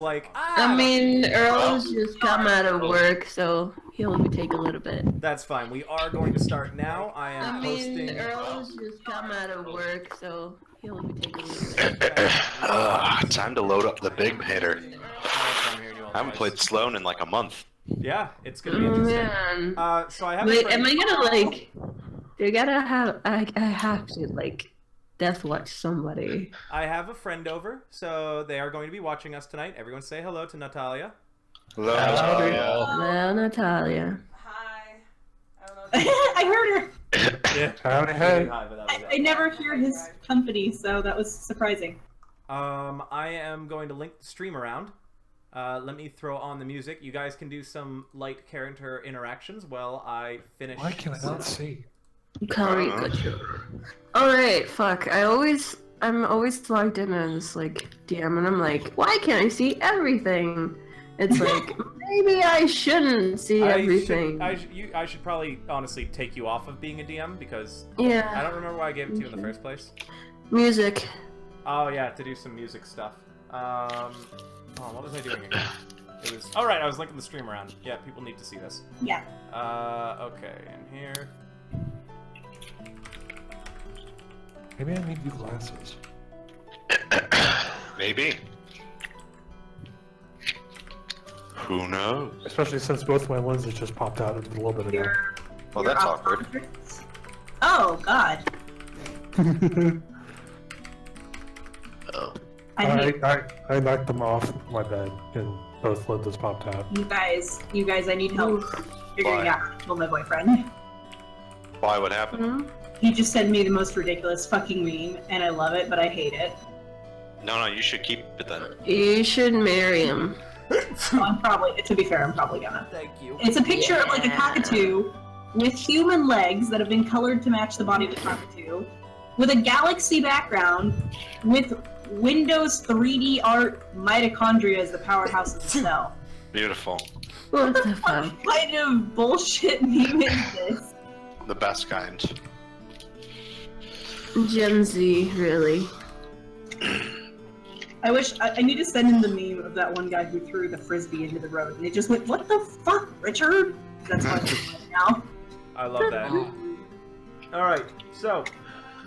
like, I mean, Earl's just come out of work, so he'll take a little bit. That's fine. We are going to start now. I am posting. Earl's just come out of work, so he'll take a little bit. Time to load up the big hitter. I haven't played Sloan in like a month. Yeah, it's gonna be interesting. Man. So I have. Wait, am I gonna like? You gotta have. I have to like, death watch somebody. I have a friend over, so they are going to be watching us tonight. Everyone say hello to Natalia. Hello, Natalia. Hello, Natalia. Hi. I don't know. I heard her. Yeah. Howdy, hey. I never hear his company, so that was surprising. I am going to link the stream around. Let me throw on the music. You guys can do some light character interactions while I finish. Why can I not see? Alright, fuck. I'm always logged in as like DM, and I'm like, why can't I see everything? It's like maybe I shouldn't see everything. I should probably honestly take you off of being a DM because yeah. I don't remember why I gave it to you in the first place. Music. Oh yeah, to do some music stuff. What was I doing again? It was alright. I was linking the stream around. Yeah, people need to see this. Yeah. Okay, and here. Maybe I need new glasses. Maybe. Who knows? Especially since both my lenses just popped out a little bit ago. Well, that's awkward. Oh, God. Oh. I knocked them off my bed and both lenses popped out. you guys, I need help figuring out how to kill my boyfriend. Why? What happened? He just sent me the most ridiculous fucking meme, and I love it, but I hate it. No, you should keep it then. You should marry him. So I'm probably, to be fair, I'm probably gonna. Thank you. It's a picture of like a cockatoo with human legs that have been colored to match the body of the cockatoo, with a galaxy background, with Windows 3D art mitochondria as the powerhouse of the cell. Beautiful. What the fuck? What kind of bullshit meme is this? The best kind. Gen Z, really. I wish I need to send him the meme of that one guy who threw the frisbee into the road, and it just went, "What the fuck, Richard?" That's what I'm doing now. I love that. All right, so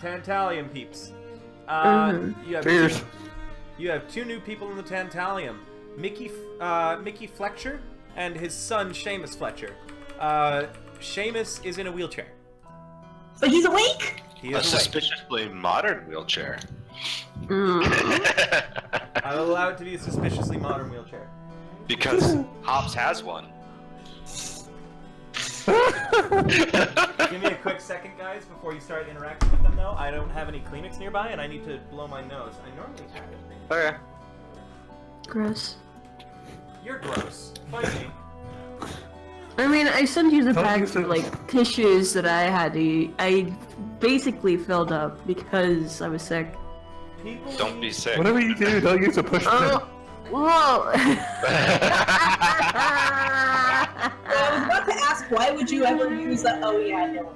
Tantalium peeps. Cheers. You have two new people in the Tantalium. Mickey Fletcher and his son Seamus Fletcher. Seamus is in a wheelchair. But he's awake. He is A awake. suspiciously modern wheelchair. I'll allow it to be a suspiciously modern wheelchair. Because Hobbs has one. Give me a quick second, guys, before you start interacting with them, though. I don't have any Kleenex nearby, and I need to blow my nose. I normally have it. Okay. Gross. You're gross. Fight me. I mean, I sent you the Don't bags use it. of like tissues that I had to eat. I basically filled up because I was sick. People Don't be sick. Whatever you do, don't use a push pin. Oh, whoa! So I was about to ask, why would you ever use that? Oh yeah, no.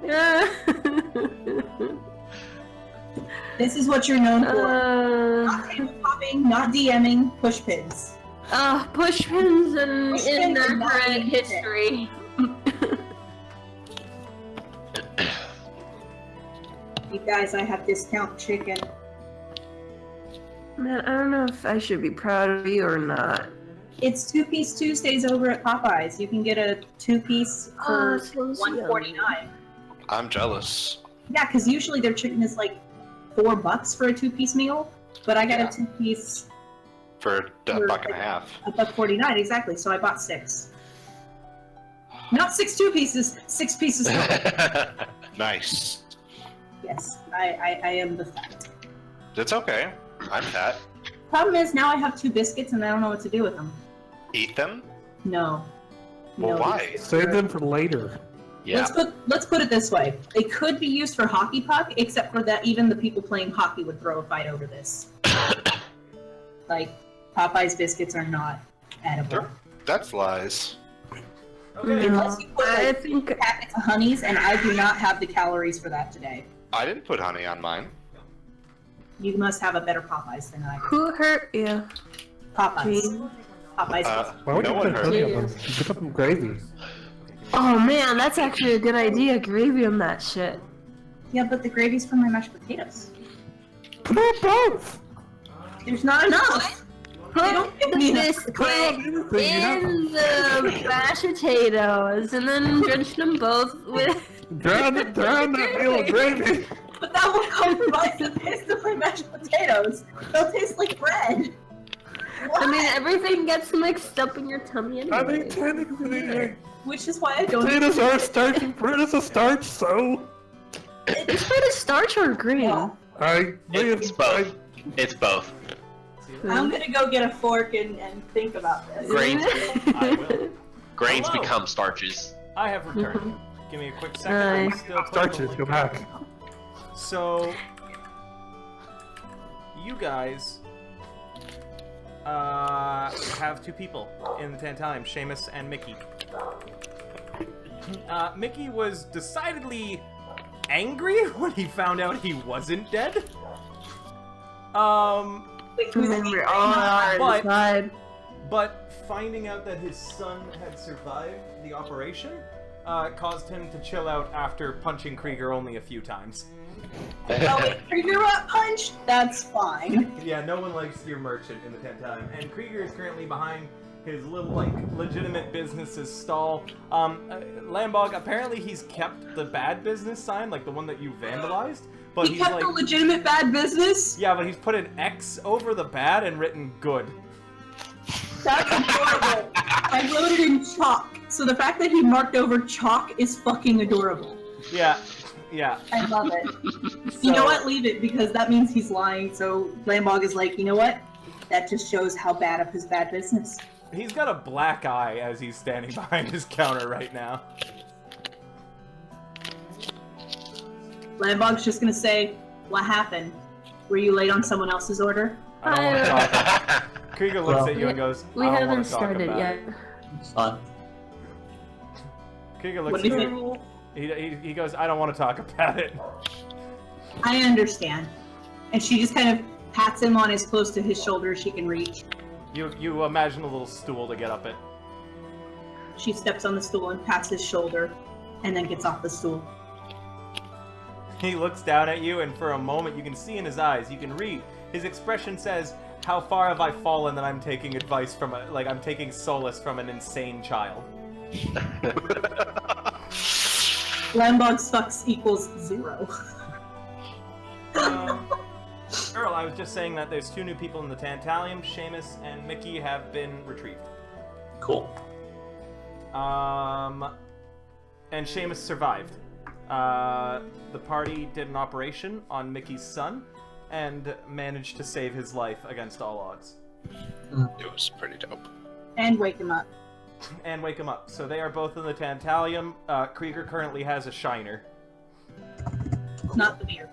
This is what you're known for. Not table popping, not DMing, push pins. Push pins and Push pins are not inaccurate easy. history. You guys, I have discount chicken. Man, I don't know if I should be proud of you or not. It's 2-piece Tuesdays over at Popeyes. You can get a 2-piece for that sounds $1.49. I'm jealous. Yeah, because usually their chicken is like $4 for a 2-piece meal, but I got a 2-piece For a buck and a half. $1.49 exactly. So I bought 6. Not 6 2-pieces, 6 pieces. Nice. Yes, I am the fat. It's okay. I'm fat. Problem is now I have 2 biscuits and I don't know what to do with them. Eat them? No. Well, No. why? Save them for later. Yeah. Let's put it this way. They could be used for hockey puck, except for that even the people playing hockey would throw a fight over this. Like, Popeye's biscuits are not edible. That's lies. Okay. Unless you put I like, think packets of honeys, and I do not have the calories for that today. I didn't put honey on mine. You must have a better Popeyes than I do. who hurt you? Popeyes. Gene? Popeyes. Why would No you one put heard honey you. on them? You put them gravy. Oh man, that's actually a good idea. Gravy on that shit. Yeah, but the gravy's from my mashed potatoes. Put on both! There's not enough. They don't give me This enough. put in the mashed potatoes and then drench them both with. Drown that meal in gravy! But that will compromise the taste of my mashed potatoes. They'll taste like bread. What? I mean, everything gets mixed up in your tummy anyway. I mean, technically, Which is why I don't. potatoes are starch and bread is a starch, so... Is bread a starch or green? Yeah. It's both. It's both. I'm gonna go get a fork and think about this. Grains, I will. grains Hello. become starches. I have returned. Give me a quick second. Nice. I'm still playing Starches, the go link. back. So, you guys have two people in the Tantalium, Seamus and Mickey. Mickey was decidedly angry when he found out he wasn't dead. Wait, who's Remember, angry? all But- inside. But finding out that his son had survived the operation caused him to chill out after punching Krieger only a few times. Oh, wait, Krieger got punched? That's fine. Yeah, no one likes your merchant in the Tantalium, and Krieger is currently behind his little, like, legitimate business's stall. Lambog, apparently he's kept the bad business sign, like the one that you vandalized, but He he's kept like... the legitimate bad business? Yeah, but he's put an X over the bad and written good. That's adorable. I wrote it in chalk, so the fact that he marked over chalk is fucking adorable. Yeah, yeah. I love it. You know what? Leave it, because that means he's lying, so Lambog is like, you know what? That just shows how bad of his bad business. He's got a black eye as he's standing behind his counter right now. Lambog's just gonna say, what happened? Were you late on someone else's order? I don't want to talk. Krieger looks at you and goes, We I don't haven't want to talk started about yet. it. Fun. Krieger looks What at is you. it? He goes, I don't want to talk about it. I understand. And she just kind of pats him on as close to his shoulder as she can reach. You imagine a little stool to get up it. She steps on the stool and pats his shoulder, and then gets off the stool. He looks down at you, and for a moment you can see in his eyes, you can read. His expression says, how far have I fallen that I'm taking advice from I'm taking solace from an insane child. Lambog's fucks equals 0. Earl, I was just saying that there's two new people in the Tantalium. Seamus and Mickey have been retrieved. Cool. And Seamus survived. The party did an operation on Mickey's son and managed to save his life against all odds. It was pretty dope. And wake him up. And wake him up. So they are both in the Tantalium. Krieger currently has a shiner. Not the beer.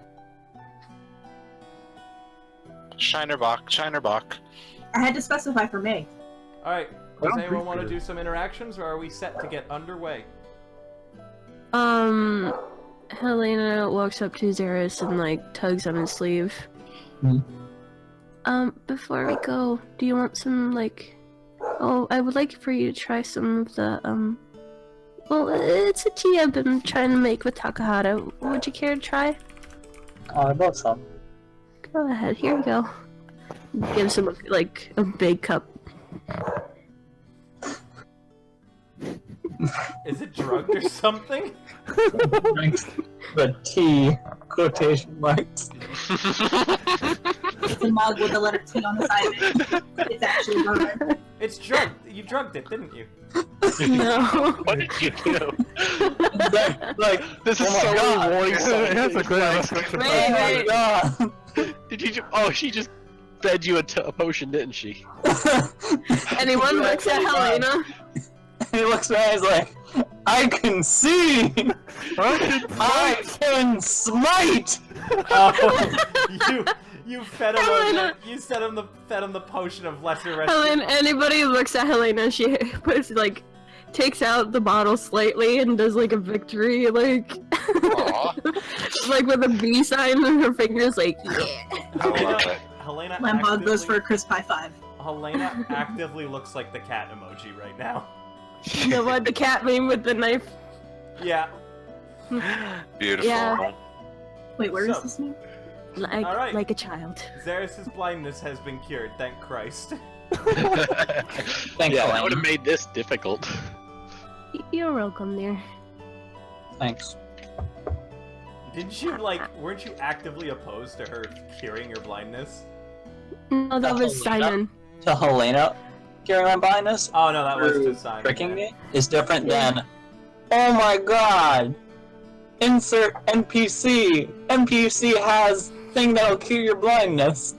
Shinerbach. Uh, I had to specify for Meg. Alright, I does don't anyone think want to so. do some interactions, or are we set to get underway? Helena walks up to Xeris and like tugs on his sleeve. Before we go, do you want some like? Oh, I would like for you to try some of the Well, it's a tea I've been trying to make with Takahata. Would you care to try? I'd love some. Go ahead. Here you go. Gives him like a big cup. Is it drugged or something? Drinks the tea, quotation marks. It's a mug with a letter T on the side of it. It's actually bourbon. It's drugged. You drugged it, didn't you? No. What did you do? Like, This is oh my so God. rewarding. That's a great reference. Wait. God. Did you? Oh, she just fed you a potion, didn't she? Anyone looks at Helena? He looks around and he's like, I can see! I can smite! Oh, you fed him. Helena. You fed him the potion of lesser restoration. Helena, anybody who looks at Helena, she puts like takes out the bottle slightly and does like a victory like like with a B sign in her fingers like yeah. I love it. Helena Lambog goes for actively- a crisp high five. Helena actively looks like the cat emoji right now. The one, the cat meme with the knife. Yeah. Beautiful. Yeah. Wait, where is So- this one? Like, Alright. like a child. Xeris' blindness has been cured, thank Christ. Thanks, Yeah, that Elaine. would have made this difficult. You're welcome there. Thanks. Didn't you, like, weren't you actively opposed to her curing your blindness? No, that was Helena? Simon. To Helena, curing my blindness, Oh no, that was through to Simon. tricking yeah. me, is different than, oh my god, insert NPC. NPC has thing that'll cure your blindness.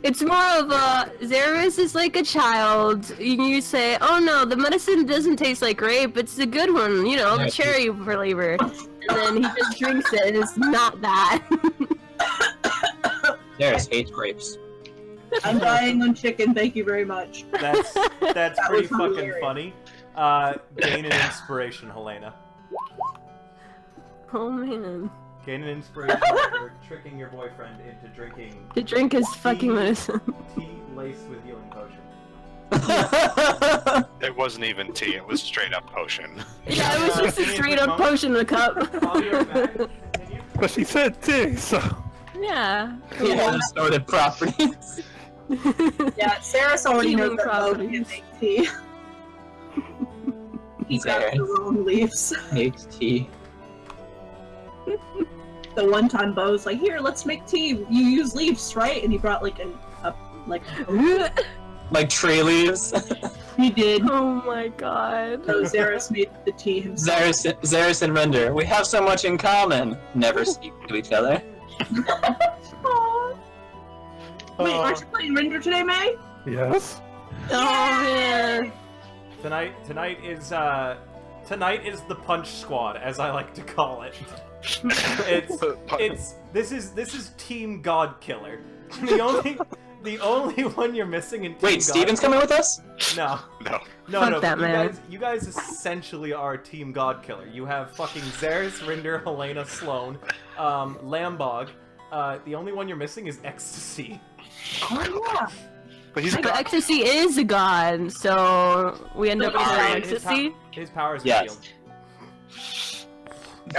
It's more of a Xeris is like a child. You say, "Oh no, the medicine doesn't taste like grape. It's the good one, you know, the Yeah, cherry flavor." And then he just drinks it, and it's not that. There's hates grapes. I'm dying on chicken, thank you very much. That's That pretty was fucking hilarious. funny. Gain an inspiration, Helena. Oh man, Gain an inspiration for tricking your boyfriend into drinking the drink is fucking medicine. tea laced with healing potion. It wasn't even tea, it was straight up potion. Yeah, it was just a Give me a straight quick up moment. potion in a cup. I'll be right back. Continue. But she said tea, so. Yeah. He has assorted properties. Yeah, Sarah's already knows Healing that Mo can properties. make tea. He got the Sarah wrong leaves. hates tea. The one time Bo's like, here, let's make tea. You use leaves, right? And he brought like Like tree leaves. he did. Oh my god. So Xeris made the tea himself. Xeris and Render, we have so much in common. Never speak to each other. Aw. Wait, aren't you playing Render today, May? Yes. Oh man. Tonight is the punch squad, as I like to call it. This is Team God Killer. The only one you're missing in Team Wait, God Steven's coming with us? No. No. Fuck that, man. You guys essentially are Team God Killer. You have fucking Xeris, Rinder, Helena, Sloan, Lambog. The only one you're missing is Ecstasy. Oh yeah. But he's a But god. ecstasy is a god, so we end up with Arya- ecstasy. His powers are Yes. healed.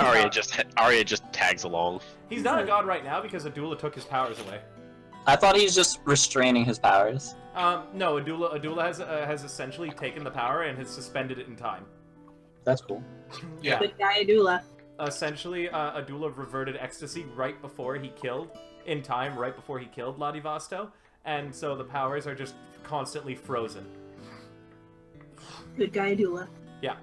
Arya just tags along. He's not a god right now because Adula took his powers away. I thought he's just restraining his powers. No, Adula has essentially taken the power and has suspended it in time. That's cool. Yeah. Good guy, Adula. Essentially, Adula reverted Ecstasy right before he killed Ladivasto, and so the powers are just constantly frozen. Good guy, Adula. Yeah.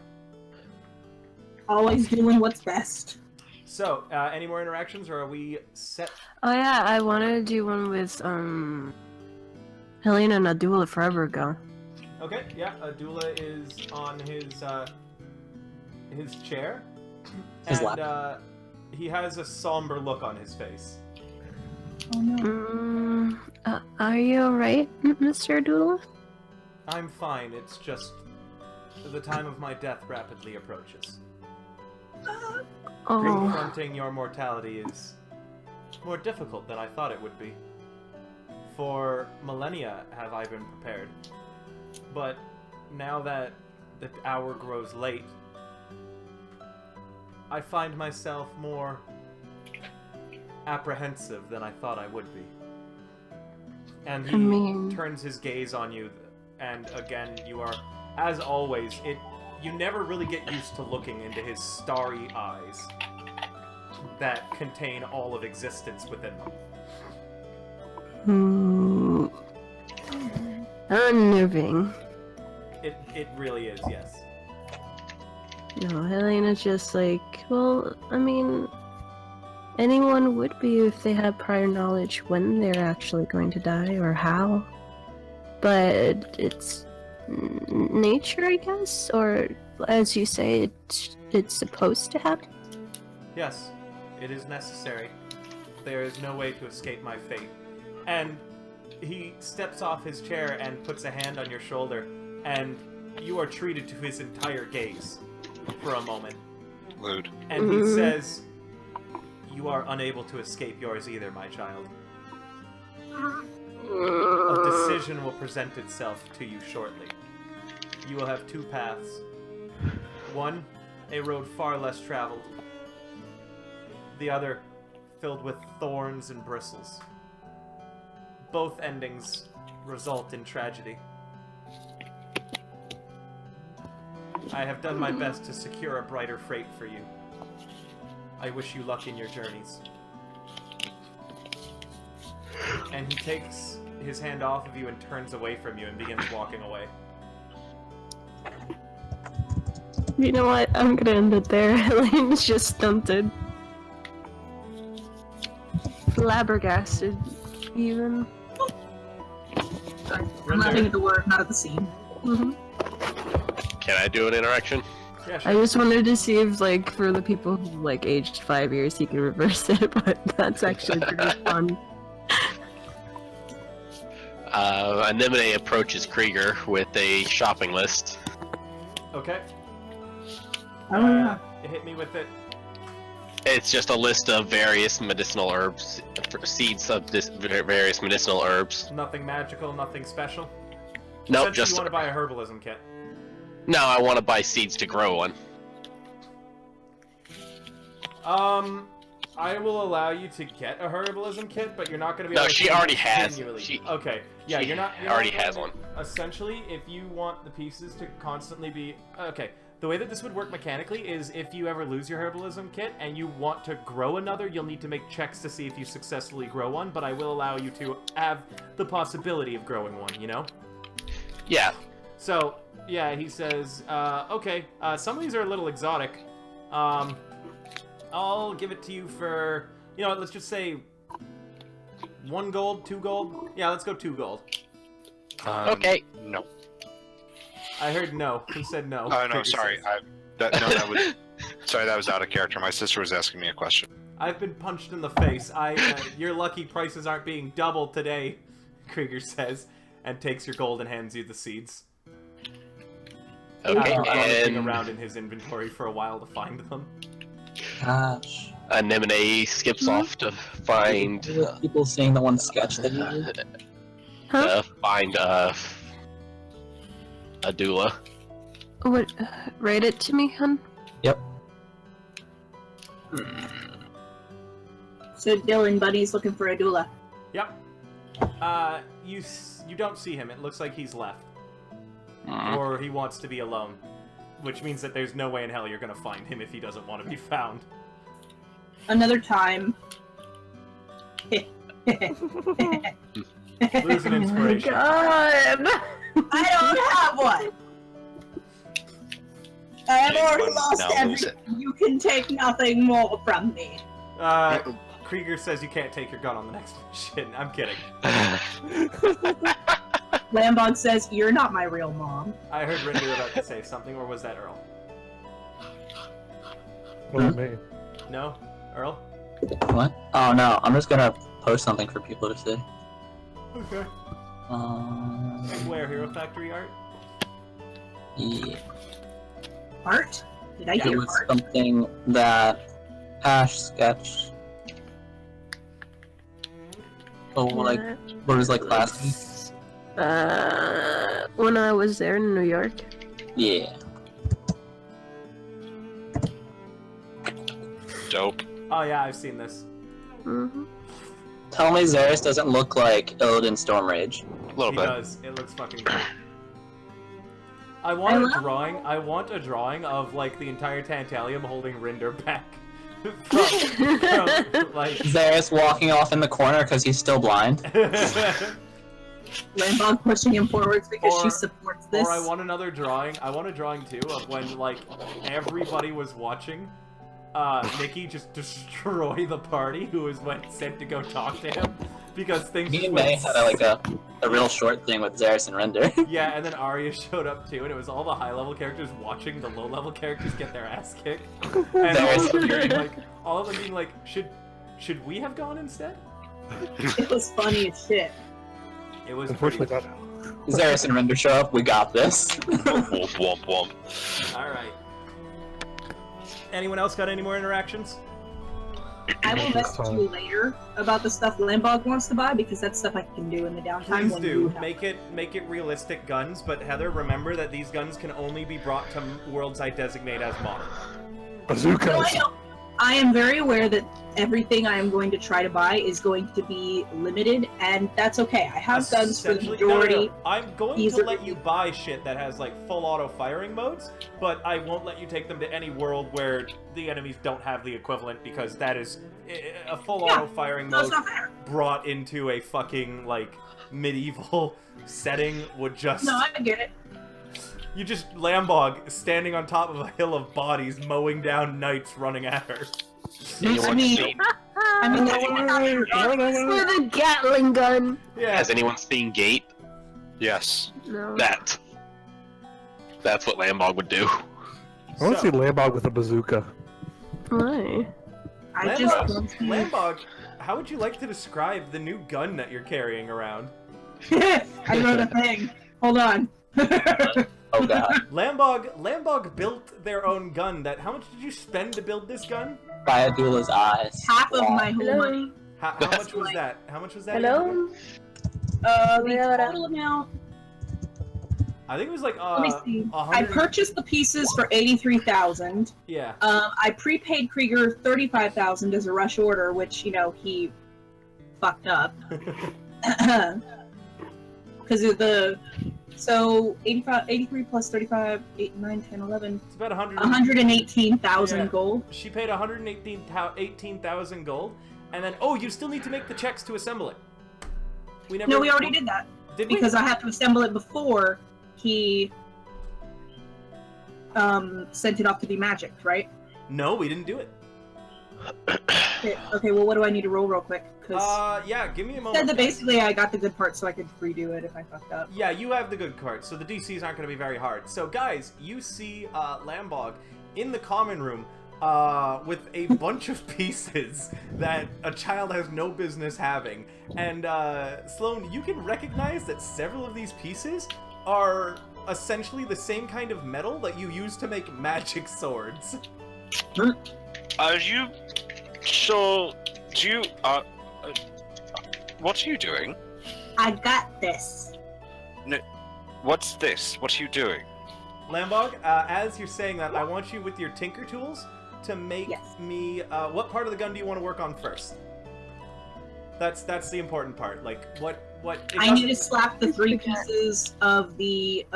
Always doing what's best. So, any more interactions, or are we set? Oh yeah, I wanted to do one with Helena and Adula forever ago. Okay, yeah, Adula is on his chair, His and lap. he has a somber look on his face. Oh no. Are you alright, Mr. Adula? I'm fine, it's just the time of my death rapidly approaches. Oh, Confronting your mortality is more difficult than I thought it would be. For millennia have I been prepared, but now that the hour grows late, I find myself more apprehensive than I thought I would be. And he I mean- turns his gaze on you, and again, you are, as always, you never really get used to looking into his starry eyes that contain all of existence within them. unnerving. It really is, yes. No, Helena's just like, well, I mean, anyone would be if they had prior knowledge when they're actually going to die or how. But it's nature, I guess, or as you say, it's supposed to happen. Yes, it is necessary. There is no way to escape my fate. And he steps off his chair and puts a hand on your shoulder, and you are treated to his entire gaze for a moment. Lewd. And he says, "You are unable to escape yours either, my child." A decision will present itself to you shortly. You will have two paths. One, a road far less traveled. The other, filled with thorns and bristles. Both endings result in tragedy. I have done my best to secure a brighter fate for you. I wish you luck in your journeys. And he takes his hand off of you and turns away from you and begins walking away. You know what? I'm gonna end it there. Helene's just stunted. Flabbergasted, even. Sorry, I'm laughing at the word, not at the scene. Can I do an interaction? Yeah, sure. I just wanted to see if, like, for the people who, like, aged 5 years, he could reverse it, but that's actually pretty fun. Anemone approaches Krieger with a shopping list. Okay. Oh yeah. Hit me with it. It's just a list of various medicinal herbs, seeds of this various medicinal herbs. Nothing magical, nothing special. Nope, Essentially, just you want to buy a herbalism kit. no. I want to buy seeds to grow one. I will allow you to get a herbalism kit, but you're not going to be No, able to she already has. continually. Okay. Yeah, she you're not already gonna- has one. Essentially, if you want the pieces to constantly be... Okay, the way that this would work mechanically is if you ever lose your herbalism kit and you want to grow another, you'll need to make checks to see if you successfully grow one, but I will allow you to have the possibility of growing one, you know? Yeah. So, yeah, he says, okay, some of these are a little exotic. I'll give it to you for, you know what, let's just say 1 gold, 2 gold? Yeah, let's go 2 gold. Okay. No. I heard no. Who said no? Oh, no, Krieger sorry. says. That was... Sorry, that was out of character. My sister was asking me a question. I've been punched in the face. Your lucky prices aren't being doubled today, Krieger says, and takes your gold and hands you the seeds. Okay. After rummaging And around in his inventory for a while to find them. Gosh. Anemone skips off to find People seeing the one sketch that you did. Huh? find a doula. What? Write it to me, hun? Yep. So Dylan, buddy's looking for a doula. Yep. You don't see him. It looks like he's left. Or he wants to be alone. Which means that there's no way in hell you're gonna find him if he doesn't want to be found. Another time. Lose an inspiration. God! I don't have one. I have already lost Now lose everything. You can take nothing more from me. Krieger says you can't take your gun on the next mission. I'm kidding. Lambog says, "You're not my real mom." I heard Rinder about to say something, or was that Earl? What about me? No? Earl? What? Oh no, I'm just gonna post something for people to see. Okay. Um, Where? Hero Factory art? yeah. Art? Did I It hear was art? something that Hash sketched. Oh, like, what was like last week? When I was there in New York. Yeah. Dope. Oh yeah, I've seen this. Mm-hmm. Tell me Xeris doesn't look like Illidan Stormrage. A little He bit. does. It looks fucking cool. I want a drawing. I want a drawing of like the entire Tantalium holding Rinder back from like. Xeris walking off in the corner because he's still blind. Lambog pushing him forwards because Or- she supports this. Or I want another drawing. I want a drawing too of when like everybody was watching. Nikki just destroy the party who was sent to go talk to him because things. Me just and went May had a real short thing with Xeris and Render. Yeah, and then Arya showed up too, and it was all the high-level characters watching the low-level characters get their ass kicked, and all of them being like, should we have gone instead? It was funny as shit. It was Unfortunately, pretty... that Xeris and Render show up, we got this. Womp womp womp. All right. Anyone else got any more interactions? I will message you later about the stuff Lambog wants to buy because that's stuff I can do in the downtime. Please when do. you have Make it realistic guns, but Heather, remember that these guns can only be brought to worlds I designate as modern. Bazookas. No, I know. I am very aware that everything I am going to try to buy is going to be limited, and that's okay. I have guns for the Essentially- majority. No. I'm going These to are- let you buy shit that has like full auto firing modes, but I won't let you take them to any world where the enemies don't have the equivalent because that is a full auto firing No, it's mode not fair. brought into a fucking like medieval setting would just. No, I get it. You just Lambog standing on top of a hill of bodies, mowing down knights running at her. Anyone I mean- seen, I mean, that's what With a Gatling gun. Yeah. has anyone seen Gate? Yes. No. That's what Lambog would do. I want to see Lambog with a bazooka. Why? I just want to... Lambog, how would you like to describe the new gun that you're carrying around? I wrote a thing. Hold on. Oh god. Lambog built their own gun. How much did you spend to build this gun? Biodula's eyes. Half of my whole Hello? money. How much was that? How much was that? Hello? The Yeah. total amount. I think it was like Let me see. I 100. purchased the pieces for 83,000. Yeah. I prepaid Krieger 35,000 as a rush order, which he fucked up. Because of the 83 plus 35, 8, 9, 10, 11, It's about 100. 118,000 Yeah. gold. She paid 118,000 gold, and then you still need to make the checks to assemble it. We already did that Did we? because I have to assemble it before he sent it off to be magicked, right? No, we didn't do it. Okay, well, what do I need to roll real quick? Because Yeah. Give me a moment. said that basically I got the good part so I could redo it if I fucked up. Yeah, you have the good cards, so the DCs aren't going to be very hard. So, guys, you see Lambog in the common room with a bunch of pieces that a child has no business having. And, Sloan, you can recognize that several of these pieces are essentially the same kind of metal that you use to make magic swords. Are you sure? Do you? What are you doing? I got this. What's this? What are you doing? Lambog, as you're saying that, I want you with your tinker tools to make Yes. me. What part of the gun do you want to work on first? That's the important part. Like what? It I need to doesn't- slap the three pieces of the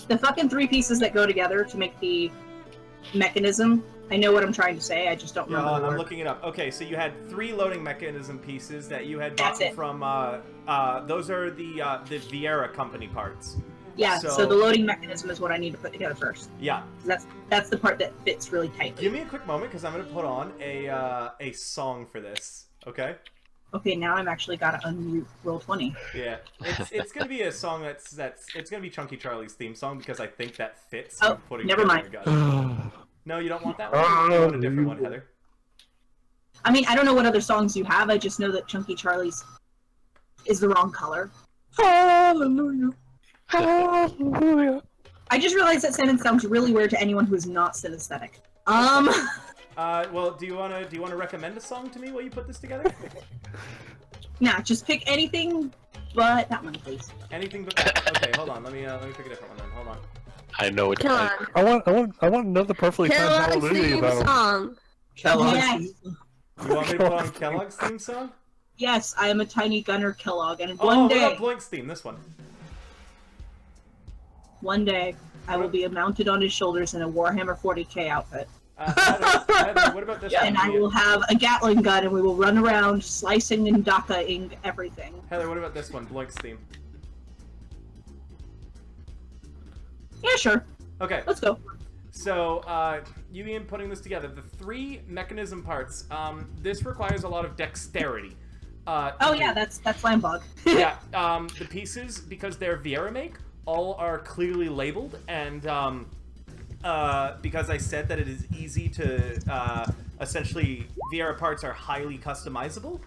fucking three pieces that go together to make the mechanism. I know what I'm trying to say. I just don't Yeah, remember. the I'm word. looking it up. Okay, so you had 3 loading mechanism pieces that you had That's bought it. from. Those are the Vieira company parts. Yeah. so- So the loading mechanism is what I need to put together first. Yeah. That's the part that fits really tightly. Give me a quick moment because I'm gonna put on a song for this. Okay. Okay, now I'm actually gotta unmute roll 20. Yeah. It's gonna be a song that's it's gonna be Chunky Charlie's theme song because I think that fits. Oh, with putting never together mind. a gun. No, you don't want that one? You want a different one, Heather? I mean, I don't know what other songs you have. I just know that Chunky Charlie's is the wrong color. Hallelujah. Hallelujah. I just realized that sentence sounds really weird to anyone who is not synesthetic. Well, do you wanna recommend a song to me while you put this together? Nah, just pick anything but that one, please. Anything but that. Okay, hold on. Let me pick a different one then. Hold on. I know it. Come on. I want another perfectly timed Kellogg's Hallelujah theme battle. song. Kellogg's. Yes. You want me to put on Kellogg's theme song? Yes, I am a tiny gunner Kellogg, and Oh, one what day, about Blank's theme? This one. I will be mounted on his shoulders in a Warhammer 40k outfit. Heather, what about this one? And I will have a Gatling gun, and we will run around slicing and DACA-ing everything. Heather, what about this one? Blank's theme. Yeah, sure. Okay. Let's go. So, you Ian putting this together. The 3 mechanism parts. This requires a lot of dexterity. Oh yeah, that's Lambog. Yeah. The pieces, because they're Vieira make, all are clearly labeled, and because I said that it is easy to essentially Vieira parts are highly customizable.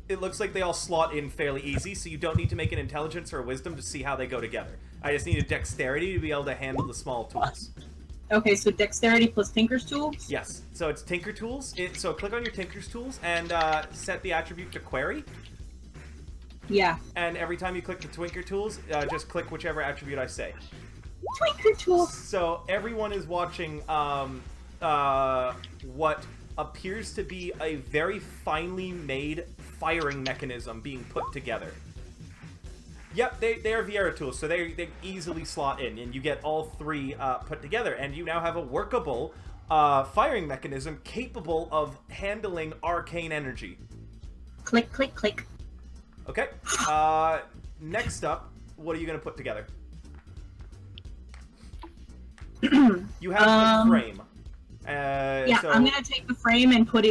It looks like they all slot in fairly easy, so you don't need to make an intelligence or a wisdom to see how they go together. I just need a dexterity to be able to handle the small tools. Okay, so dexterity plus Tinker's tools? Yes. So it's Tinker Tools. So click on your Tinker's Tools and set the attribute to Query. Yeah. And every time you click the Tinker Tools, just click whichever attribute I say. Tinker tools! So everyone is watching what appears to be a very finely made firing mechanism being put together. Yep, they are Viera tools, so they easily slot in, and you get all three put together, and you now have a workable firing mechanism capable of handling arcane energy. Click, click, click. Okay, next up, what are you going to put together? You have the frame. Yeah, so... I'm gonna take the frame and put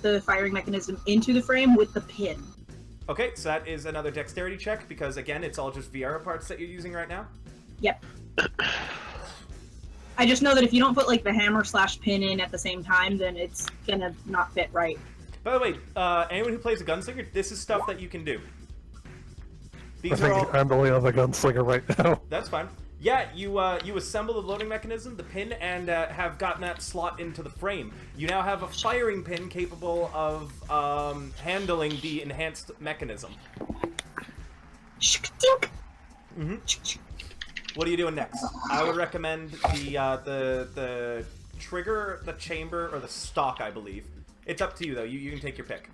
the firing mechanism into the frame with the pin. Okay, so that is another dexterity check, because again, it's all just Viera parts that you're using right now. Yep. I just know that if you don't put like the hammer / pin in at the same time, then it's gonna not fit right. By the way, anyone who plays a gunslinger, this is stuff that you can do. I These are all... think I'm only on the gunslinger right now. That's fine. Yeah, you assemble the loading mechanism, the pin, and have gotten that slot into the frame. You now have a firing pin capable of handling the enhanced mechanism. Mm-hmm. What are you doing next? I would recommend the trigger, the chamber, or the stock, I believe. It's up to you, though. You can take your pick.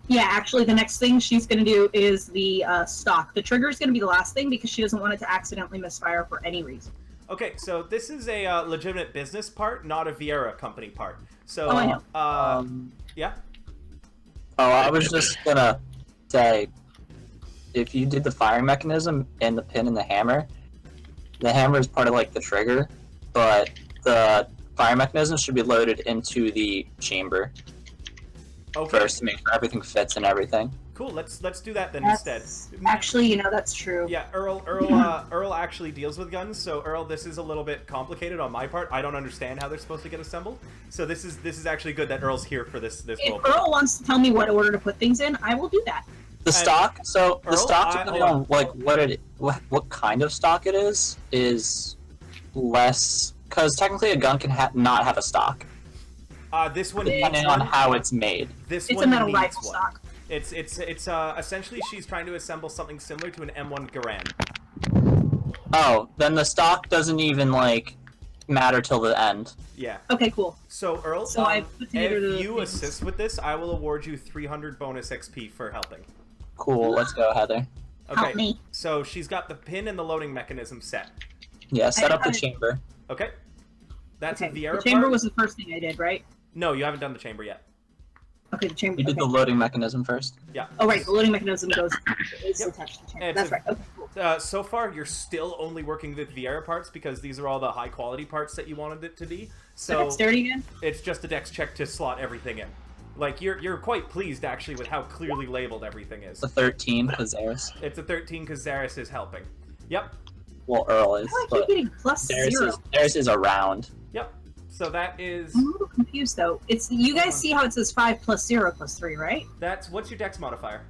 Yeah, actually, the next thing she's going to do is the stock. The trigger is going to be the last thing because she doesn't want it to accidentally misfire for any reason. Okay, so this is a legitimate business part, not a Viera company part. So, I know. Yeah? Oh, I was just gonna say, if you did the firing mechanism and the pin and the hammer is part of like the trigger, but the firing mechanism should be loaded into the chamber. Okay. First to make sure everything fits and everything. Cool. Let's do that then instead. Actually, that's true. Yeah, Earl actually deals with guns. So Earl, this is a little bit complicated on my part. I don't understand how they're supposed to get assembled. So this is actually good that Earl's here for this If role. Earl wants to tell me what order to put things in, I will do that. The stock. So the Earl, stock, depending on like what kind of stock it is less, because technically a gun can not have a stock. This one needs Depending one. on how it's made. This It's one a metal needs rifle one. stock. It's essentially she's trying to assemble something similar to an M1 Garand. Oh, then the stock doesn't even like matter till the end. Yeah. Okay, cool. So Earl, So I put together if the you things. assist with this, I will award you 300 bonus XP for helping. Cool. Let's go, Heather. Okay. Help me. So she's got the pin and the loading mechanism set. Yeah, set up the I- chamber. Okay. That's Okay, a Viera the chamber part. was the first thing I did, right? No, you haven't done the chamber yet. Okay, the chamber. You did Okay. the loading mechanism first. Yeah. Oh, right, the loading mechanism is Yep. attached to the chamber. It's That's a- right. Okay, cool. So far, you're still only working with Viera parts because these are all the high quality parts that you wanted it to be. So So dexterity again? it's just a dex check to slot everything in. Like you're quite pleased actually with how clearly labeled everything is. The 13 because Zaris. It's a 13 because Zaris is helping. Yep. Well, Earl is, How do I but keep getting plus Zaris 0? is around. Yep. So that is I'm a little confused though. It's you guys see how it says 5 + 0 + 3, right? what's your dex modifier?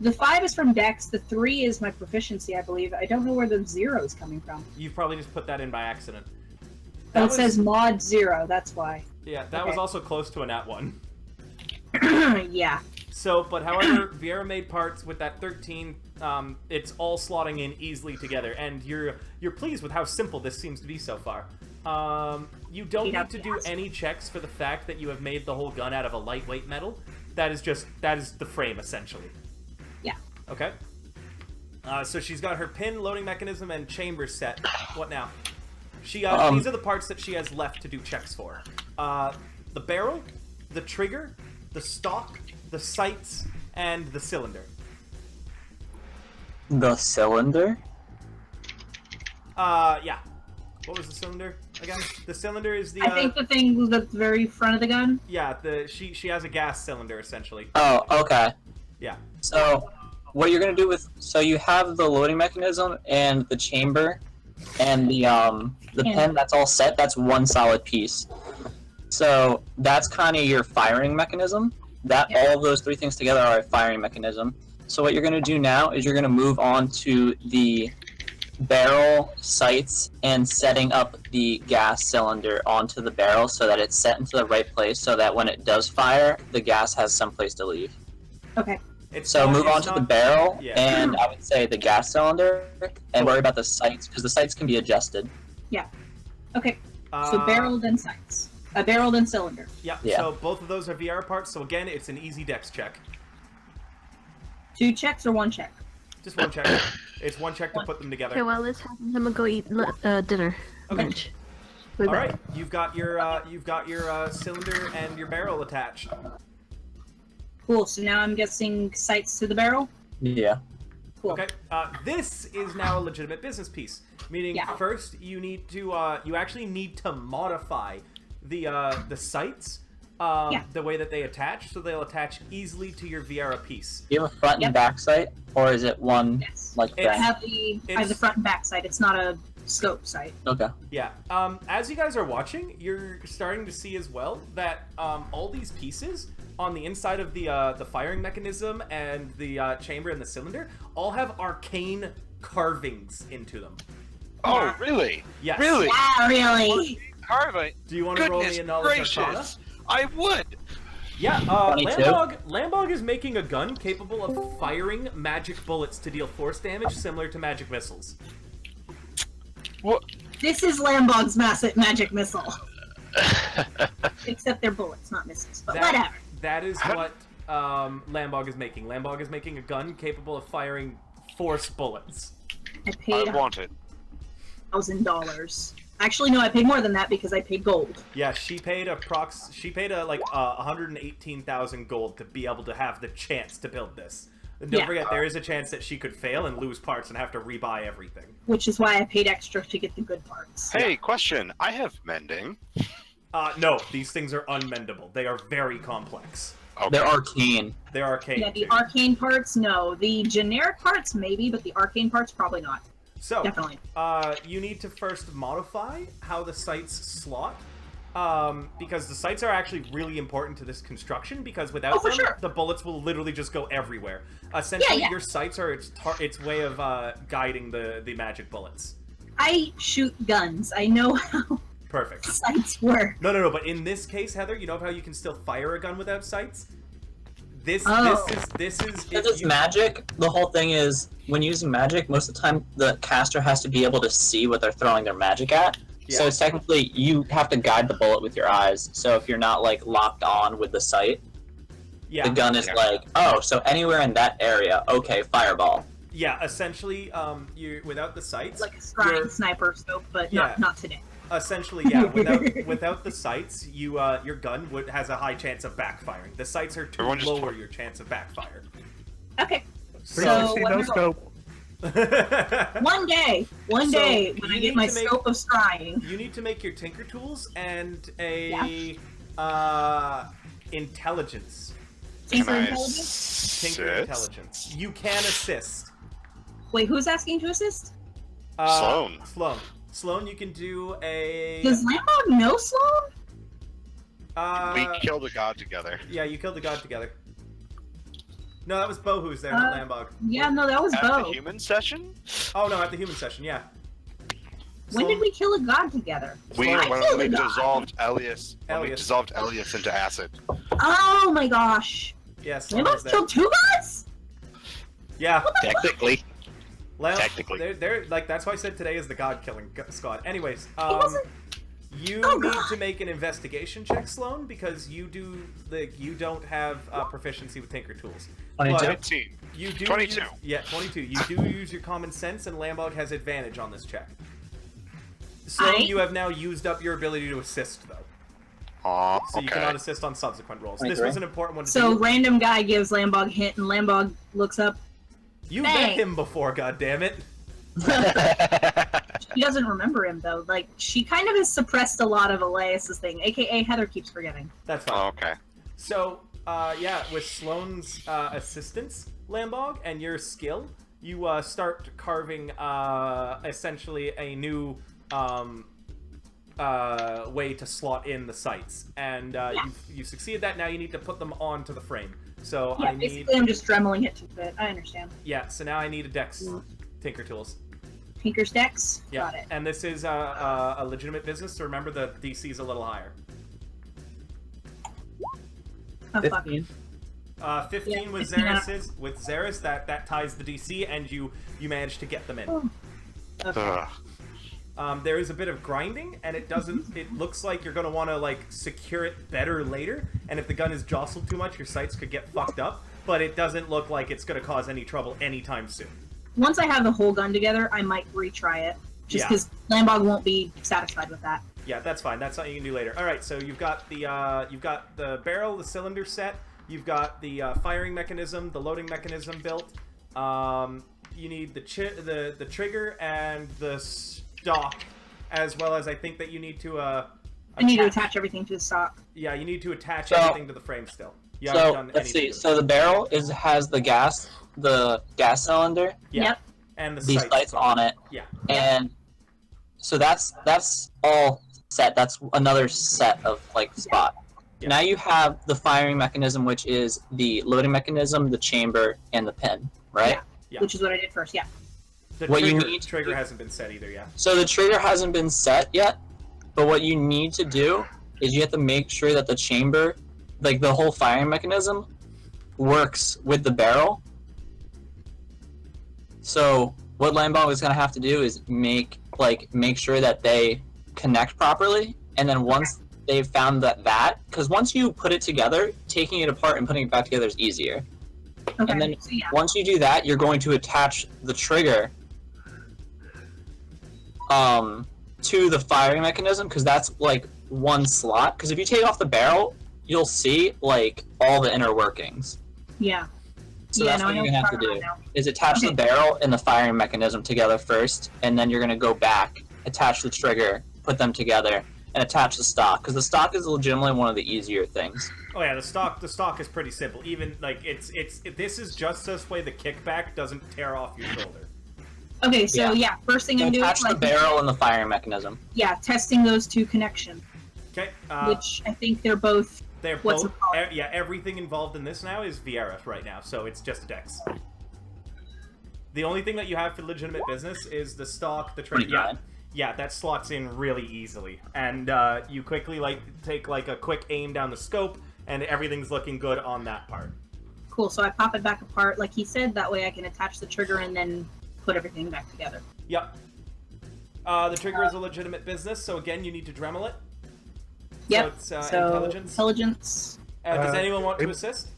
The 5 is from Dex. The 3 is my proficiency, I believe. I don't know where the 0 is coming from. You've probably just put that in by accident. Oh, it was- says mod 0. That's why. Yeah, that was okay. also close to a nat 1. Yeah. So, but however, Viera made parts with that 13. It's all slotting in easily together, and you're pleased with how simple this seems to be so far. You don't need to do any checks for the fact that you have made the whole gun out of a lightweight metal. That is the frame essentially. Yeah. Okay. So she's got her pin, loading mechanism, and chamber set. What now? These are the parts that she has left to do checks for. The barrel, the trigger, the stock, the sights, and the cylinder. The cylinder? Yeah. What was the cylinder again? The cylinder is the. I think the thing was at the very front of the gun. Yeah, she has a gas cylinder essentially. Oh, okay. Yeah. So, what you're gonna do so you have the loading mechanism and the chamber, and the pin. That's all set. That's one solid piece. So that's kind of your firing mechanism. All of those three things together are a firing mechanism. So what you're gonna do now is you're gonna move on to the barrel, sights, and setting up the gas cylinder onto the barrel so that it's set into the right place so that when it does fire, the gas has some place to leave. Okay. So move on to the barrel, Yeah. and I would say the gas cylinder, and worry about the sights, because the sights can be adjusted. Okay. So barrel then sights. A barrel then cylinder. Yeah, Yeah. so both of those are VR parts, so again, it's an easy dex check. 2 checks or 1 check? Just one check. It's one check to put them together. Okay, well, let's have him go eat dinner. Okay. Lunch. We'll be All back. right, you've got your cylinder and your barrel attached. Cool. So now I'm guessing sights to the barrel. Yeah. Cool. Okay, this is now a legitimate business piece. Meaning, Yeah. first you need to you actually need to modify the sights the way that they attach, so they'll attach easily to your VR piece. Do you have a front Yep. and back sight, or is it one Yes. like It's- I that? have the front and back sight. It's not a scope sight. Okay. Yeah. As you guys are watching, you're starting to see as well that all these pieces on the inside of the firing mechanism and the chamber and the cylinder all have arcane carvings into them. Oh, really? Yes. Really? Yeah, really. Harvey? Do you want to roll me Goodness a knowledge arcana? gracious! I would. Yeah, 22. Lambog is making a gun capable of firing magic bullets to deal force damage similar to magic missiles. What? This is Lambog's magic missile. Except they're bullets, not missiles. But whatever. That is what Lambog is making. Lambog is making a gun capable of firing force bullets. I paid I want it. $1,000. Actually, no, I paid more than that because I paid gold. Yeah, she paid like 118,000 gold to be able to have the chance to build this. And don't Yeah. forget, there is a chance that she could fail and lose parts and have to rebuy everything. Which is why I paid extra to get the good parts. Hey, question. I have mending. No, these things are unmendable. They are very complex. Okay. They're arcane. They're arcane. Yeah, the too. arcane parts, no. The generic parts, maybe, but the arcane parts, probably not. So, Definitely. you need to first modify how the sights slot, because the sights are actually really important to this construction, because without Oh, for them, sure. the bullets will literally just go everywhere. Essentially, Yeah. your sights are its way of guiding the magic bullets. I shoot guns. I know how Perfect. sights work. No, but in this case, Heather, you know how you can still fire a gun without sights? This Oh. is Because if it's you- magic, the whole thing is, when using magic, most of the time the caster has to be able to see what they're throwing their magic at. So Yeah. it's technically, you have to guide the bullet with your eyes. So if you're not, like, locked on with the sight, Yeah. the gun is Yeah. like, oh, so anywhere in that area, okay, fireball. Yeah, essentially, you without the sights, Like a scrying You're- sniper scope, but Yeah. not today. essentially, yeah, without the sights, your gun has a high chance of backfiring. The sights are to Everyone just lower your chance of backfire. Okay. See, So, no what- scope. One day, So, when you I need get my to make- scope of scrying. You need to make your tinker tools and a intelligence. Can Tinker I intelligence? Tinker assist? intelligence. You can assist. Wait, who's asking to assist? Sloan. Sloan, you can do a. Does Lambog know Sloan? We killed a god together. Yeah, you killed the god together. No, that was Bo who was there, not Lambog. Yeah, no, that was At Bo. the human session? Oh no, at the human session, yeah. When did we kill a god together? When I killed we a god. dissolved Elias. When we Elias. dissolved Elias into acid. Oh my gosh. Yes. Sloan was Lambog's there. killed 2 gods? Yeah. Technically. Technically. They're like that's why I said today is the god killing squad. Anyways, He wasn't. you Oh, need God. to make an investigation check, Sloan, because you don't have proficiency with tinker tools. 22. But 19. you do 22. Yeah, 22. You do use your common sense, and Lambog has advantage on this check. Sloan, I- you have now used up your ability to assist, though. Aw, So you okay. cannot assist on subsequent rolls. This 23. was an important one to So do. random guy gives Lambog a hint, and Lambog looks up. You met Thanks. him before, goddammit. She doesn't remember him though. Like she kind of has suppressed a lot of Elias's thing, aka Heather keeps forgetting. That's fine. Oh, okay. So, yeah, with Sloane's assistance, Lambog, and your skill, you start carving essentially a new way to slot in the sights. And you've succeeded that. Now you need to put them onto the frame. So Yeah, I need... basically I'm just dremeling it to fit. I understand. Yeah, so now I need a Dex Tinker Tools. Tinker's Decks. Yeah, Got it. and this is a legitimate business, so remember the DC is a little higher. Oh, fuck. 15. 15 Yeah, with 15 Xeris with Xeris, that ties the DC, and you manage to get them in. Oh. Okay. There is a bit of grinding, and it looks like you're gonna want to like secure it better later. And if the gun is jostled too much, your sights could get fucked up. But it doesn't look like it's gonna cause any trouble anytime soon. Once I have the whole gun together, I might retry it. Just Yeah. because Lambog won't be satisfied with that. Yeah, that's fine. That's something you can do later. All right, so you've got the barrel, the cylinder set. You've got the firing mechanism, the loading mechanism built. You need the trigger and the stock, as well as I think that you need to. I need to attach everything to the stock. Yeah, you need to attach So- everything to the frame still. You haven't So done let's see. anything. So the barrel has the gas cylinder, Yeah. Yep. And the these sights on it, Yeah. and so that's all set. That's another set of like spot. Yeah. Now you have the firing mechanism, which is the loading mechanism, the chamber, and the pin, right? Yeah. Which is what I did first, yeah. The What you trigger, need to trigger do- hasn't been set either. Yeah. So the trigger hasn't been set yet, but what you need to do is you have to make sure that the chamber, like the whole firing mechanism, works with the barrel. So what Lambog is going to have to do is make sure that they connect properly, and then once they've found because once you put it together, taking it apart and putting it back together is easier. Okay. And then so, yeah. once you do that, you're going to attach the trigger to the firing mechanism, because that's like one slot. Because if you take off the barrel, you'll see like all the inner workings. Yeah. So yeah, that's no, what I you're know gonna have what to you're do: talking about is attach the Okay. barrel and the firing mechanism together first, and then you're gonna go back, attach the trigger, put them together, and attach the stock. Because the stock is legitimately one of the easier things. Oh yeah, the stock is pretty simple. Even like this is just this way the kickback doesn't tear off your shoulder. now. Okay, so yeah, first thing I'm doing Attach is the barrel and the firing mechanism. yeah, testing those two connections, Okay. which I think they're both. They're what's both. it called? Yeah, everything involved in this now is Vieira right now, so it's just a dex. The only thing that you have for legitimate business is the stock, the trigger. Pretty Yeah, good. yeah, that slots in really easily, and you quickly take a quick aim down the scope, and everything's looking good on that part. Cool. So I pop it back apart, like he said. That way I can attach the trigger and then put everything back together. Yep. The trigger is a legitimate business, so again, you need to Dremel it. Yep. So it's so intelligence. intelligence. Does anyone want to I'm- assist?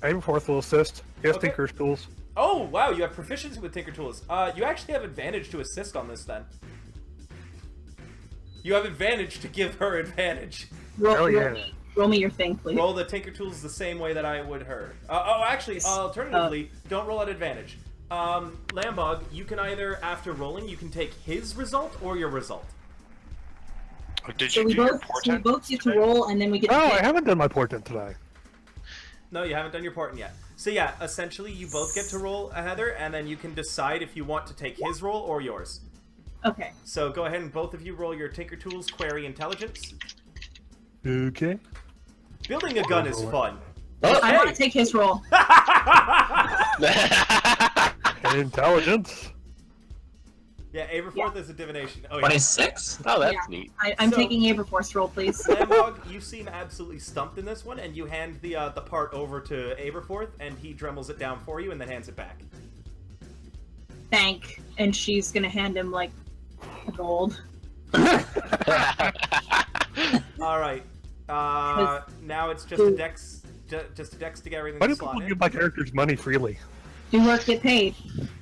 Aimforth will assist. He has Okay. Tinker's tools. Oh, wow, you have proficiency with Tinker Tools. You actually have advantage to assist on this, then. You have advantage to give her advantage. Hell yeah. Roll me your thing, please. Roll the Tinker Tools the same way that I would her. Actually, alternatively, don't roll at advantage. Lambog, you can either, after rolling, you can take his result or your result. Did So you we do your both portent? get to roll, and then we get. Oh, to I pick. haven't done my portent today. No, you haven't done your portent yet. So yeah, essentially, you both get to roll a Heather, and then you can decide if you want to take his roll or yours. Okay. So go ahead and both of you roll your Tinker Tools Query Intelligence. Okay. Building a gun is fun. I want to Okay. take his roll. Intelligence. Yeah, Aberforth is a divination. Oh yeah. 26. Oh, that's Yeah. neat. I'm So- taking Aberforth's roll, please. Lambog, you seem absolutely stumped in this one, and you hand the part over to Aberforth, and he dremels it down for you, and then hands it back. Thank. And she's gonna hand him like gold. All right. Now it's just a dex, just a dex to get everything Why to do slot people in. give my characters money freely? Do work, get paid.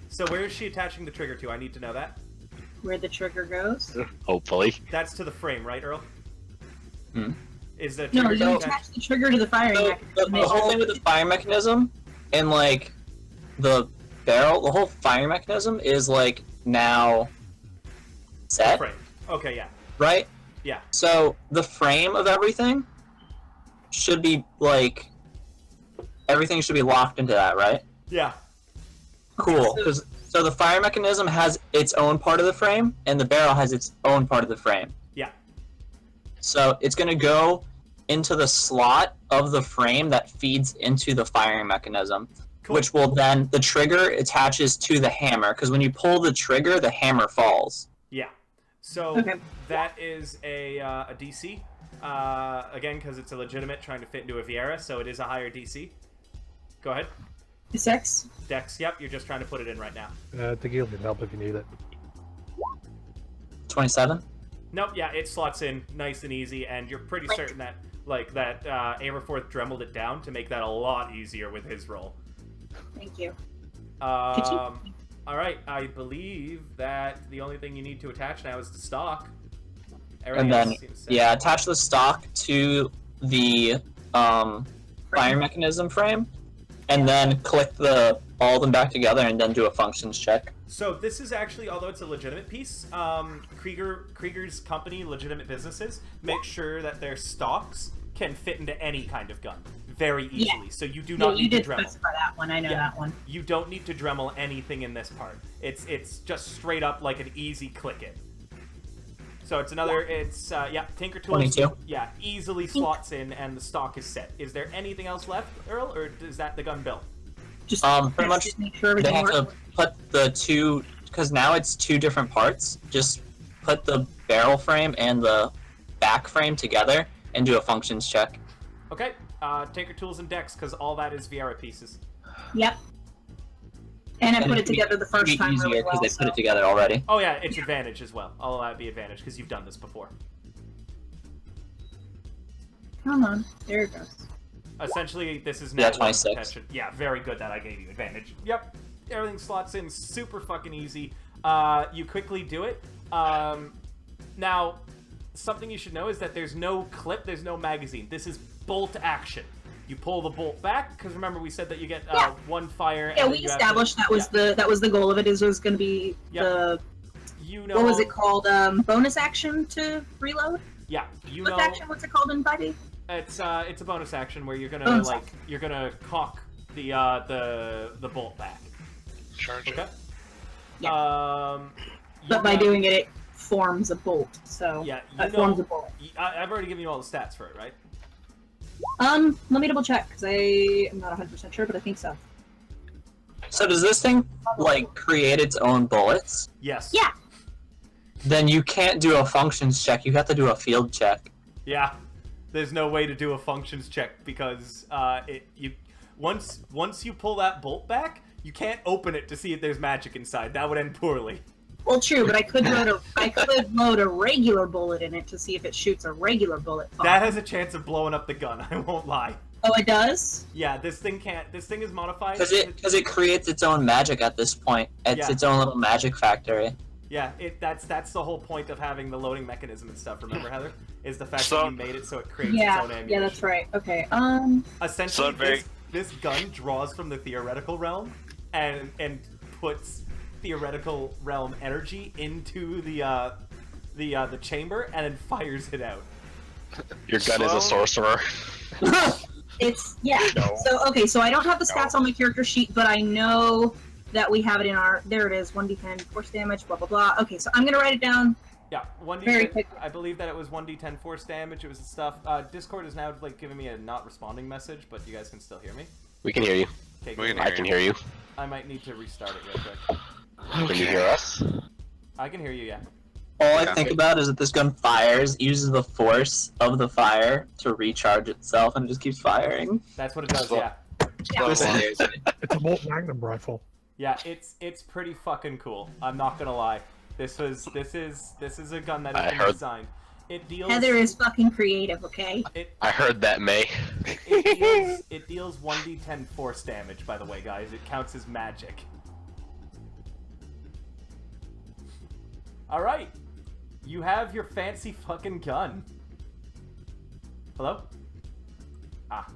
So where is she attaching the trigger to? I need to know that. Where the trigger goes. Hopefully. That's to the frame, right, Earl? Hmm. Is the No, trigger you attached? attach the trigger to the firing So mechanism. the whole thing with the fire mechanism and like the barrel, the whole fire mechanism is like now set, Frame. Okay, yeah. right? Yeah. So the frame of everything should be like everything should be locked into that, right? Yeah. Cool. Because so the fire mechanism has its own part of the frame, and the barrel has its own part of the frame. Yeah. So it's gonna go into the slot of the frame that feeds into the firing mechanism. Cool. which will then the trigger attaches to the hammer. Because when you pull the trigger, the hammer falls. Yeah. So Okay. that is a DC. Again, because it's a legitimate trying to fit into a Viera, so it is a higher DC. Go ahead. 6. Dex, yep, you're just trying to put it in right now. I think you'll need help if you need it. 27. Nope, yeah, it slots in nice and easy, and you're pretty certain that, Aberforth dremeled it down to make that a lot easier with his roll. Thank you. Alright, I believe that the only thing you need to attach now is the stock. And then, yeah, attach the stock to the fire mechanism frame, and then click all of them back together, and then do a functions check. So this is actually, although it's a legitimate piece, Krieger's company, legitimate businesses, make sure that their stocks can fit into any kind of gun very easily. Yeah. So you do not need to You did Dremel. specify that one. I know that one. You don't need to Dremel anything in this part. It's just straight up like an easy click it. So it's another, Tinker Tools, 22. yeah, easily slots in and the stock is set. Is there anything else left, Earl, or is that the gun built? Just Pretty much just make sure they everything have to works. put the two, because now it's two different parts. Just put the barrel frame and the back frame together and do a functions check. Okay, Tinker Tools and Dex, because all that is Viera pieces. Yep. And I put it it'd be- together the it'd first be time easier really because well. they put it together already. Oh yeah, it's advantage as well. All that be advantage, because you've done this before. Come on. There it goes. Essentially, this is Yeah, net one 26. protection. Yeah, very good that I gave you advantage. Yep, everything slots in super fucking easy. You quickly do it. Now, something you should know is that there's no clip, there's no magazine. This is bolt action. You pull the bolt back, because remember we said that you get one fire. Yeah, and we then you have established to, that was the goal of it. Is it was going to be Yep. You know. what was it called? Bonus action to reload. Yeah, you What know. action? What's it called in 5e? It's a bonus action where you're gonna Bonus you're gonna cock the bolt back. Charge Okay. it. But by doing it, it forms a bolt. So Yeah, it forms a bolt. I've already given you all the stats for it, right? Let me double check because I am not 100% sure, but I think so. So does this thing like create its own bullets? Yes. Yeah. Then you can't do a functions check. You have to do a field check. Yeah. There's no way to do a functions check because once you pull that bolt back, you can't open it to see if there's magic inside. That would end poorly. Well, true, but I could load a regular bullet in it to see if it shoots a regular bullet. That has a chance of blowing up the gun. I won't lie. Oh, it does? Yeah, this thing can't. This thing is modified. Because it creates its own magic at this point. It's Yeah. its own little magic factory. Yeah, that's the whole point of having the loading mechanism and stuff. Remember, Heather, is the fact So- that you made it so it creates its Yeah, own ammunition. yeah, that's right. Okay. Essentially, So very- this gun draws from the theoretical realm and puts theoretical realm energy into the chamber and then fires it out. Your gun is a sorcerer. It's No. So I don't have the stats on my character sheet, but I know that we have it in our. There it is. 1d10 force damage. Blah blah blah. Okay, so I'm gonna write it down. Yeah, 1d10. Very quick. I believe that it was 1d10 force damage. It was the stuff. Discord is now giving me a not responding message, but you guys can still hear me. We can hear you. Okay, We good. can I can hear you. I might need to restart it real quick. Can you hear us? I can hear you. Yeah. All I Okay. think about is that this gun fires, uses the force of the fire to recharge itself, and it just keeps firing. That's what it does. Well- Yeah. Well, This is- It's a Bolt Magnum rifle. Yeah, it's pretty fucking cool. I'm not gonna lie. This is a gun that I has been heard- designed. It deals. Heather is fucking creative. Okay. I heard that, May. It deals 1d10 force damage. By the way, guys, it counts as magic. All right, you have your fancy fucking gun. Hello? Ah.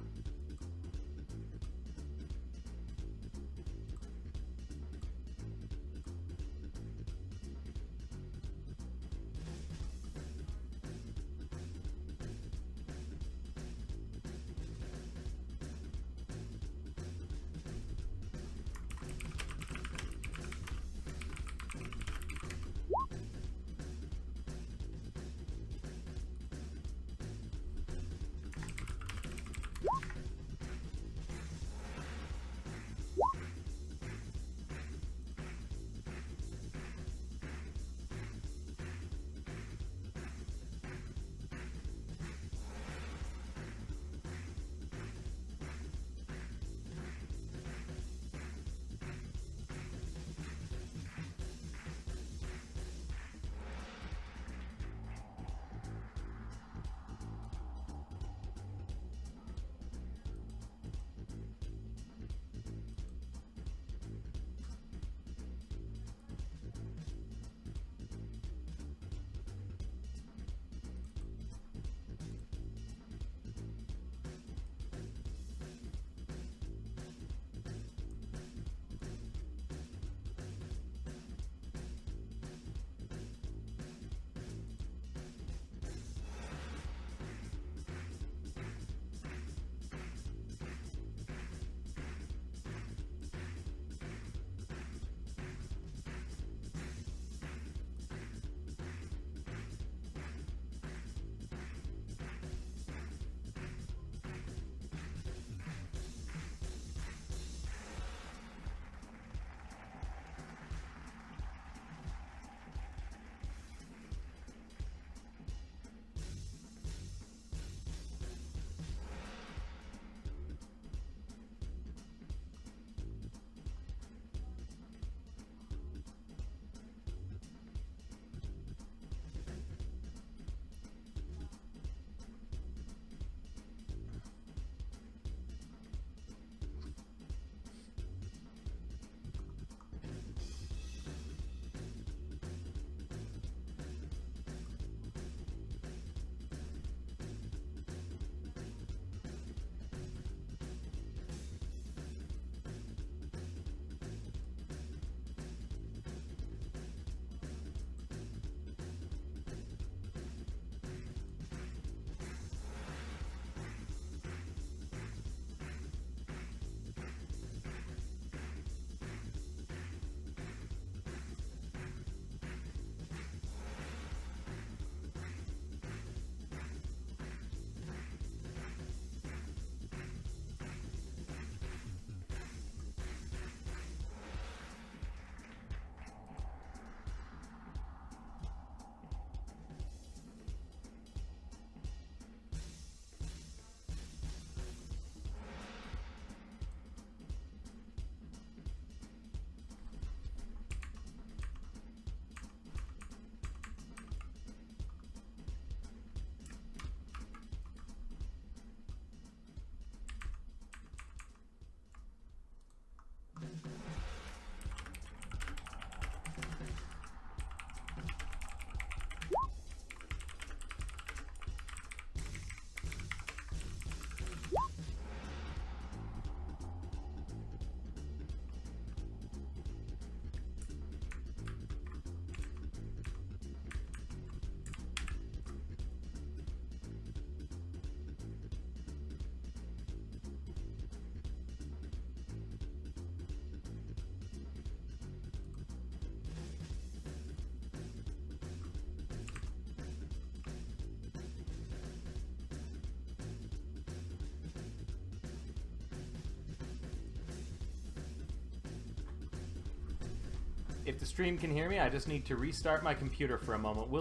if the stream can hear me, I just need to restart my computer for a moment. We'll